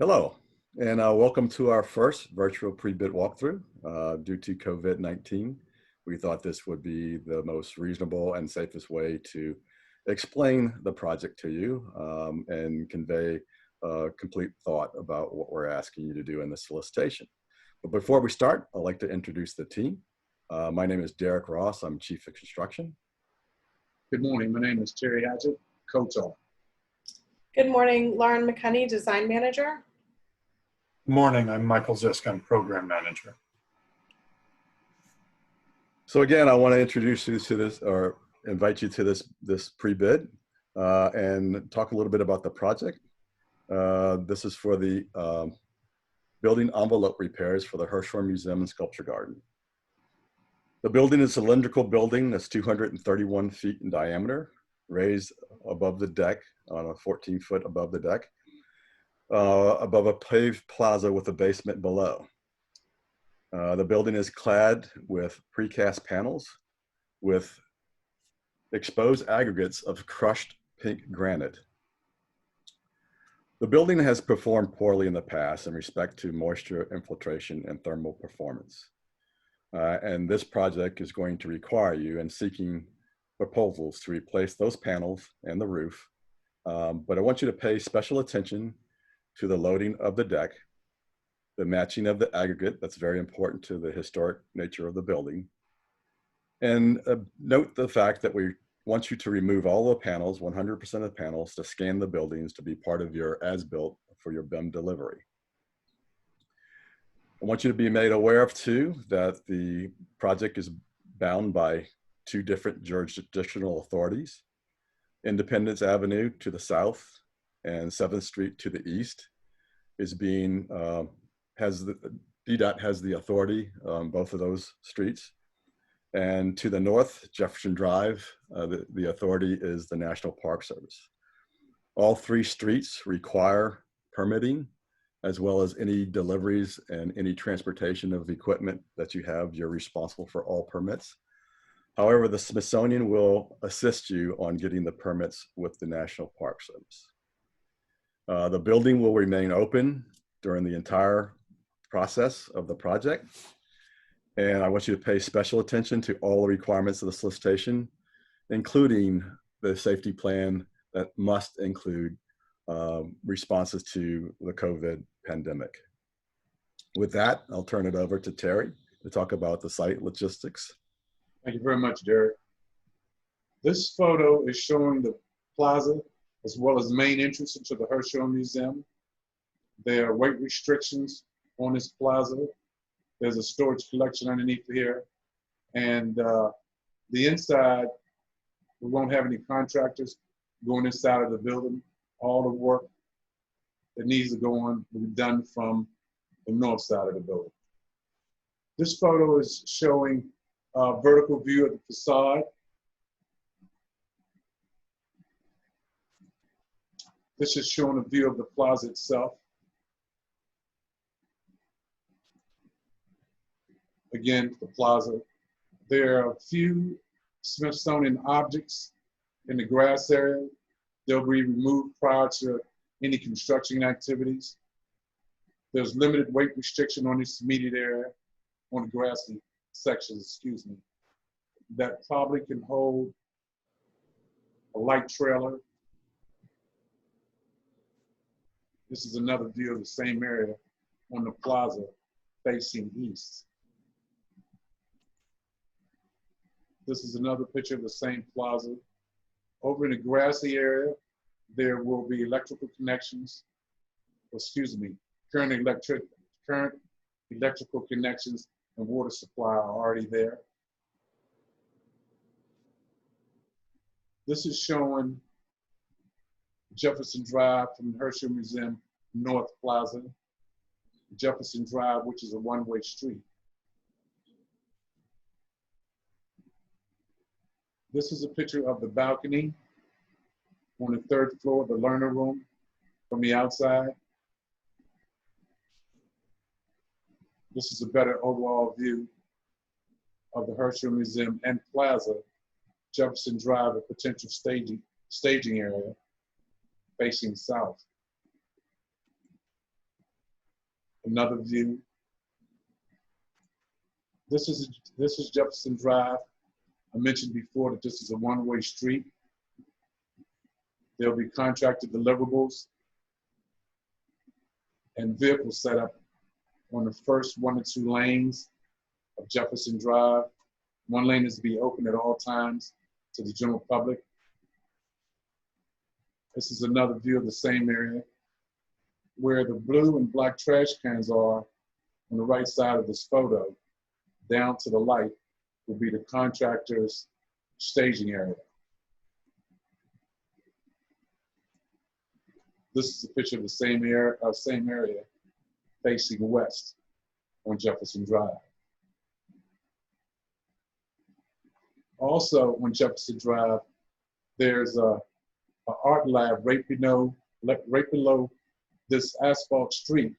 Hello, and welcome to our first virtual pre-bid walkthrough. Due to COVID-19, we thought this would be the most reasonable and safest way to explain the project to you and convey complete thought about what we're asking you to do in the solicitation. But before we start, I'd like to introduce the team. My name is Derek Ross. I'm Chief of Construction. Good morning. My name is Terry Hatchett, co-taught. Good morning, Lauren McConney, Design Manager. Good morning, I'm Michael Zisk, I'm Program Manager. So again, I want to introduce you to this, or invite you to this pre-bid and talk a little bit about the project. This is for the building envelope repairs for the Hirshhorn Museum and Sculpture Garden. The building is a cylindrical building that's 231 feet in diameter, raised above the deck on a 14-foot above the deck, above a paved plaza with a basement below. The building is clad with precast panels with exposed aggregates of crushed pink granite. The building has performed poorly in the past in respect to moisture infiltration and thermal performance. And this project is going to require you in seeking proposals to replace those panels and the roof. But I want you to pay special attention to the loading of the deck, the matching of the aggregate, that's very important to the historic nature of the building. And note the fact that we want you to remove all the panels, 100% of the panels, to scan the buildings to be part of your as-built for your BIM delivery. I want you to be made aware of too, that the project is bound by two different jurisdictional authorities. Independence Avenue to the south and 7th Street to the east is being, DDOT has the authority on both of those streets. And to the north, Jefferson Drive, the authority is the National Park Service. All three streets require permitting, as well as any deliveries and any transportation of equipment that you have, you're responsible for all permits. However, the Smithsonian will assist you on getting the permits with the National Park Service. The building will remain open during the entire process of the project. And I want you to pay special attention to all the requirements of the solicitation, including the safety plan that must include responses to the COVID pandemic. With that, I'll turn it over to Terry to talk about the site logistics. Thank you very much, Derek. This photo is showing the plaza as well as the main entrance into the Hirshhorn Museum. There are weight restrictions on this plaza. There's a storage collection underneath here. And the inside, we won't have any contractors going inside of the building. All the work that needs to go on will be done from the north side of the building. This photo is showing a vertical view of the facade. This is showing a view of the plaza itself. Again, the plaza. There are a few Smithsonian objects in the grass area. They'll be removed prior to any construction activities. There's limited weight restriction on this immediate area, on the grassy sections, excuse me, that probably can hold a light trailer. This is another view of the same area on the plaza facing east. This is another picture of the same plaza. Over in the grassy area, there will be electrical connections, current electrical connections and water supply are already there. This is showing Jefferson Drive from the Hirshhorn Museum North Plaza, Jefferson Drive, which is a one-way street. This is a picture of the balcony on the 3rd floor of the learner room from the outside. This is a better overall view of the Hirshhorn Museum and Plaza, Jefferson Drive, a potential staging area facing south. Another view. This is Jefferson Drive. I mentioned before that this is a one-way street. There'll be contracted deliverables and vehicles set up on the first 1 or 2 lanes of Jefferson Drive. One lane is to be open at all times to the general public. This is another view of the same area. Where the blue and black trash cans are on the right side of this photo, down to the light, will be the contractor's staging area. This is a picture of the same area facing west on Jefferson Drive. Also on Jefferson Drive, there's an art lab right below this asphalt street.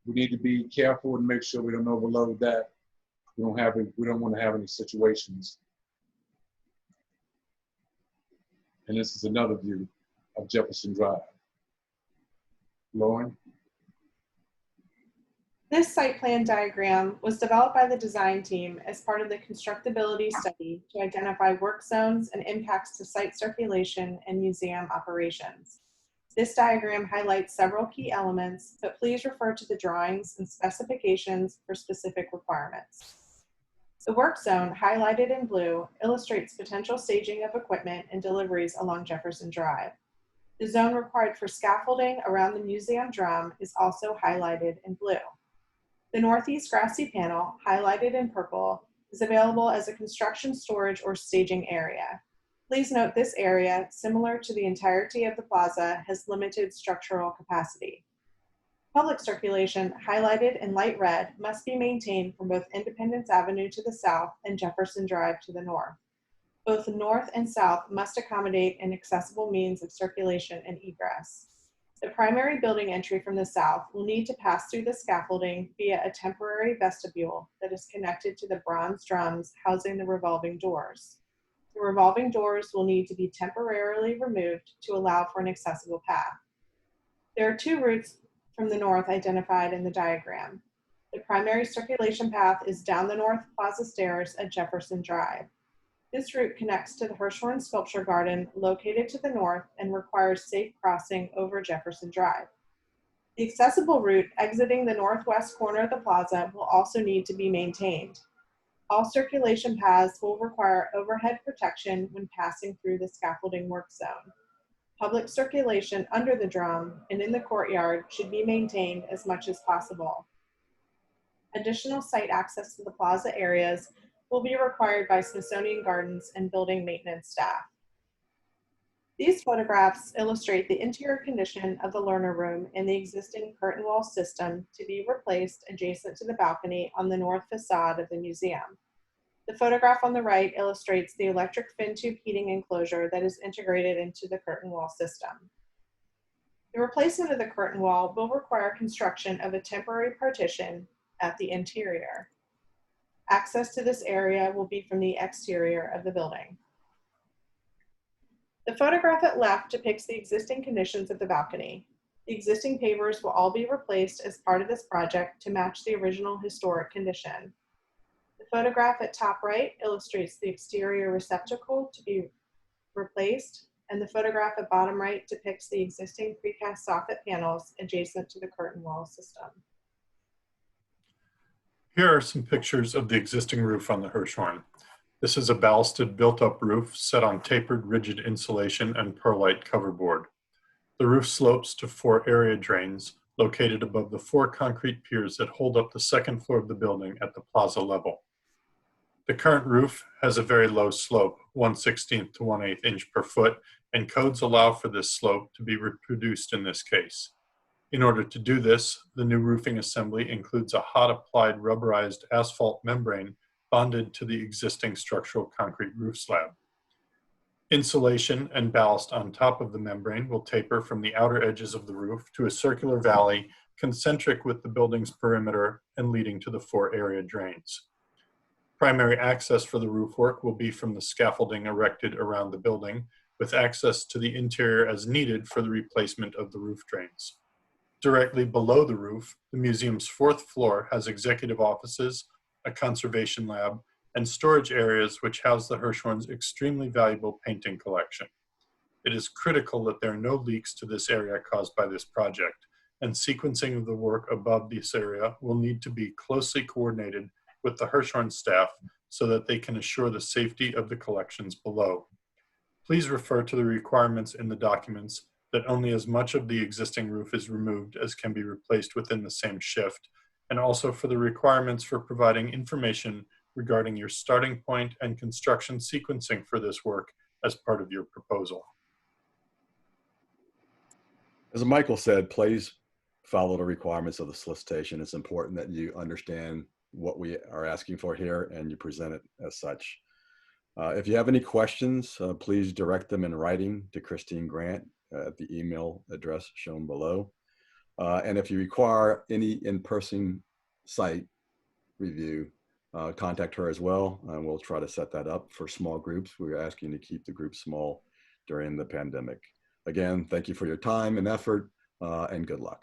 We need to be careful and make sure we don't overload that. We don't want to have any situations. And this is another view of Jefferson Drive. Lauren? This site plan diagram was developed by the design team as part of the constructability study to identify work zones and impacts to site circulation and museum operations. This diagram highlights several key elements, but please refer to the drawings and specifications for specific requirements. The work zone, highlighted in blue, illustrates potential staging of equipment and deliveries along Jefferson Drive. The zone required for scaffolding around the museum drum is also highlighted in blue. The northeast grassy panel, highlighted in purple, is available as a construction storage or staging area. Please note this area, similar to the entirety of the plaza, has limited structural capacity. Public circulation, highlighted in light red, must be maintained from both Independence Avenue to the south and Jefferson Drive to the north. Both the north and south must accommodate an accessible means of circulation and egress. The primary building entry from the south will need to pass through the scaffolding via a temporary vestibule that is connected to the bronze drums housing the revolving doors. The revolving doors will need to be temporarily removed to allow for an accessible path. There are 2 routes from the north identified in the diagram. The primary circulation path is down the North Plaza stairs at Jefferson Drive. This route connects to the Hirshhorn Sculpture Garden located to the north and requires safe crossing over Jefferson Drive. The accessible route exiting the northwest corner of the plaza will also need to be maintained. All circulation paths will require overhead protection when passing through the scaffolding work zone. Public circulation under the drum and in the courtyard should be maintained as much as possible. Additional site access to the plaza areas will be required by Smithsonian Gardens and building maintenance staff. These photographs illustrate the interior condition of the learner room and the existing curtain wall system to be replaced adjacent to the balcony on the north facade of the museum. The photograph on the right illustrates the electric fin tube heating enclosure that is integrated into the curtain wall system. The replacement of the curtain wall will require construction of a temporary partition at the interior. Access to this area will be from the exterior of the building. The photograph at left depicts the existing conditions of the balcony. The existing pavers will all be replaced as part of this project to match the original historic condition. The photograph at top right illustrates the exterior receptacle to be replaced, and the photograph at bottom right depicts the existing precast soffit panels adjacent to the curtain wall system. Here are some pictures of the existing roof on the Hirshhorn. This is a ballasted built-up roof set on tapered rigid insulation and perlite coverboard. The roof slopes to 4 area drains located above the 4 concrete piers that hold up the second floor of the building at the plaza level. The current roof has a very low slope, 1/16 to 1/8 inch per foot, and codes allow for this slope to be reproduced in this case. In order to do this, the new roofing assembly includes a hot applied rubberized asphalt membrane bonded to the existing structural concrete roof slab. Insulation and ballast on top of the membrane will taper from the outer edges of the roof to a circular valley concentric with the building's perimeter and leading to the 4 area drains. Primary access for the roof work will be from the scaffolding erected around the building, with access to the interior as needed for the replacement of the roof drains. Directly below the roof, the museum's fourth floor has executive offices, a conservation lab, and storage areas which house the Hirshhorn's extremely valuable painting collection. It is critical that there are no leaks to this area caused by this project, and sequencing of the work above this area will need to be closely coordinated with the Hirshhorn staff so that they can assure the safety of the collections below. Please refer to the requirements in the documents that only as much of the existing roof is removed as can be replaced within the same shift, and also for the requirements for providing information regarding your starting point and construction sequencing for this work as part of your proposal. As Michael said, please follow the requirements of the solicitation. It's important that you understand what we are asking for here and you present it as such. If you have any questions, please direct them in writing to Christine Grant at the email address shown below. And if you require any in-person site review, contact her as well, and we'll try to set that up for small groups. We're asking to keep the group small during the pandemic. Again, thank you for your time and effort, and good luck.